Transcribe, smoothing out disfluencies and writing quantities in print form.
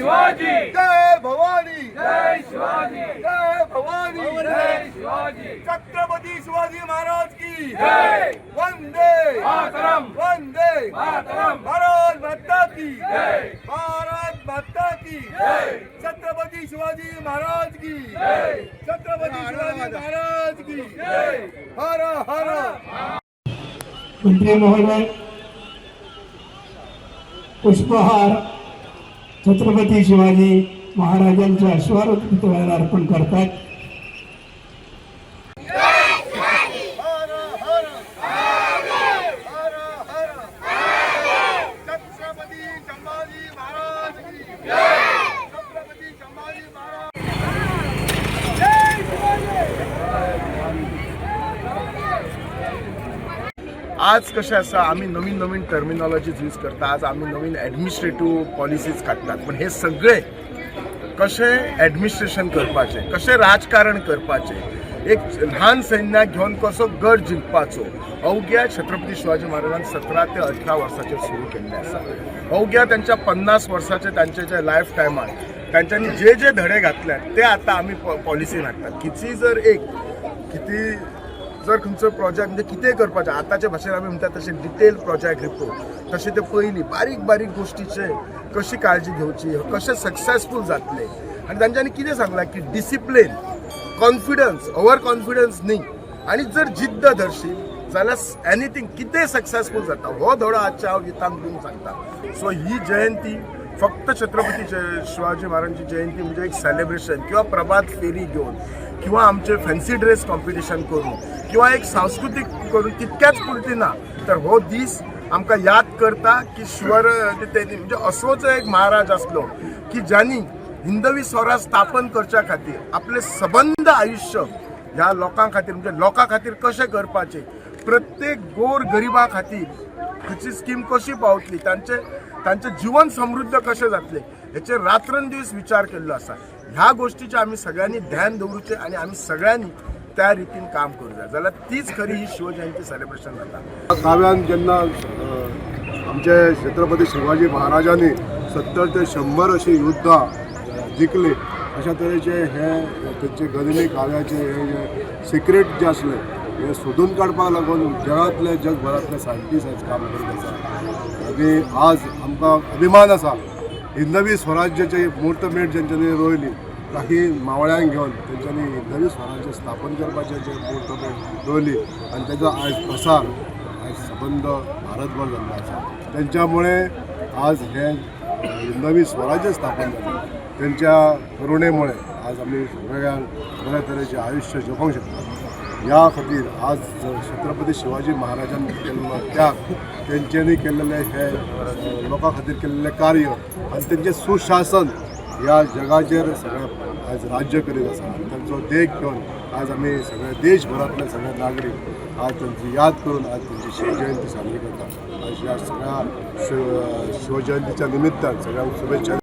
शिवाजी जय भवानी जय शिवाजी जय भवानी जय शिवाजी छत्रपती शिवाजी महाराज की जय वंदे मातरम वंदे मातरम भारत माता की जय भारत माता की जय छत्रपती शिवाजी महाराज की जय छत्रपती शिवाजी महाराज की जय हर हर मंत्री महोदय पुष्पहार छत्रपती शिवाजी महाराजांच्या अश्वारूढ पुतळ्याला अर्पण करतात. हर हर हर हर छत्रपती संभाजी महाराज की छत्रपती संभाजी महाराज जय शिवाजी. आज कशें आसा आमी नवीन नवीन टर्मिनॉलॉजीज यूज करता. आज आमी नवीन एडमिनिस्ट्रेटिव्ह पॉलिसीज काडटात. पण हे सगळे कशें एडमिनिस्ट्रेशन करपाचें, कशें राजकारण करपाचें, एक ल्हान सैन्याक घेवन कसो गड जिंकपाचो अवघ्या छत्रपती शिवाजी महाराजांन 17 ते 18 वर्सांचेर सुरू केल्लें आसा. अवघ्या त्यांच्या 50 वर्साचे तांचे जे लायफ टायमान तांच्यांनी जे जे धडे घातल्यात ते आतां आमी पॉलिसीन हाडटात. कितें जर खंयचो प्रोजेक्ट म्हणजे कितें करपाचें आतांच्या भाशेन आमी म्हणटात तशें डिटेल प्रोजेक्ट रिपोर्ट तशें ते पयलीं बारीक बारीक गोश्टीचे कशी काळजी घेवची, कशें सक्सेसफूल जातले. आनी तांच्यांनी कितें सांगलां की डिसिप्लीन, कॉन्फिडन्स, ओवर कॉन्फिडन्स न्ही, आनी जर जिद्द धरशी जाल्यार एनीथींग कितें सक्सेसफूल जाता. हो धडो आजचे हांव गितांक दिवंक सांगता. सो ही जयंती फक्त छत्रपती शिवाजी महाराजांची जयंती म्हणजे एक सेलिब्रेशन किंवा प्रभात फेरी घेवन किंवा आमचे फॅन्सी ड्रेस कॉम्पिटिशन करून किंवा एक सांस्कृतिक करून तितक्याच पुरती ना, तर हो दीस आमकां याद करता की म्हणजे असोच एक महाराज आसलो की ज्यांनी हिंदवी स्वराज स्थापन करच्या खातीर आपले सबंद आयुष्य ह्या लोकां खातीर म्हणजे लोकां खातीर कशें करपाचें, प्रत्येक गोर गरिबा खातीर खंयची स्कीम कशी पावतली, तांचे जीवन समृद्ध कशें जातलें हेचे रात्रंदिवस विचार केल्लो आसा. ह्या गोष्टीचे आमी सगळ्यांनी ध्यान दवरूचें आनी आमी सगळ्यांनी त्या रितीन काम करूं जाय. जाल्यार तीच खरी ही शिवजयंती सेलिब्रेशन जाता. काव्यान जेन्ना आमचे छत्रपती शिवाजी महाराजांनी 70 ते 100 अशी युद्धां जिखली, अशा तरेचे हे तेंचे गनिमी काव्याचे हे जे सिक्रेट जे आसले हे सोदून काडपाक लागून जगभरातले सायंटिस्ट आज काम करीत आसा. आनी आज आमकां अभिमान आसा हिंदवी स्वराज्याची मुहूर्तमेढ जेंच्यांनी रोयली, काही मावळ्यांक घेवन तेंच्यांनी हिंदवी स्वराज्य स्थापन करपाचें जे मुहूर्तमेढ रोयली आनी तेजो आयज प्रसार आयज सबंद भारतभर जाल्लो आसा. तेंच्या आज हे हिंदवी स्वराज्य स्थापन जालें. तेंच्या करुणेमुळे आज आमी सगळ्यांक बऱ्या तरेचें आयुश्य जगोवंक शकता. ह्या खातीर आज छत्रपती शिवाजी महाराजांनी केल्लो त्याग, तेंच्यांनी केल्लेले हे लोकां खातीर केल्लें कार्य आनी तेंचें सुशासन ह्या जगाचेर सगळें आज राज्य करीत आसा. तांचो देख घेवन आज आमी सगळे देशभरांतले सगळे नागरीक आज तांची याद करून आज तांची शिवजयंती साजरी करतात. आज ह्या सगळ्या शिवजयंतीच्या निमित्तान सगळ्यांक शुभेच्छा.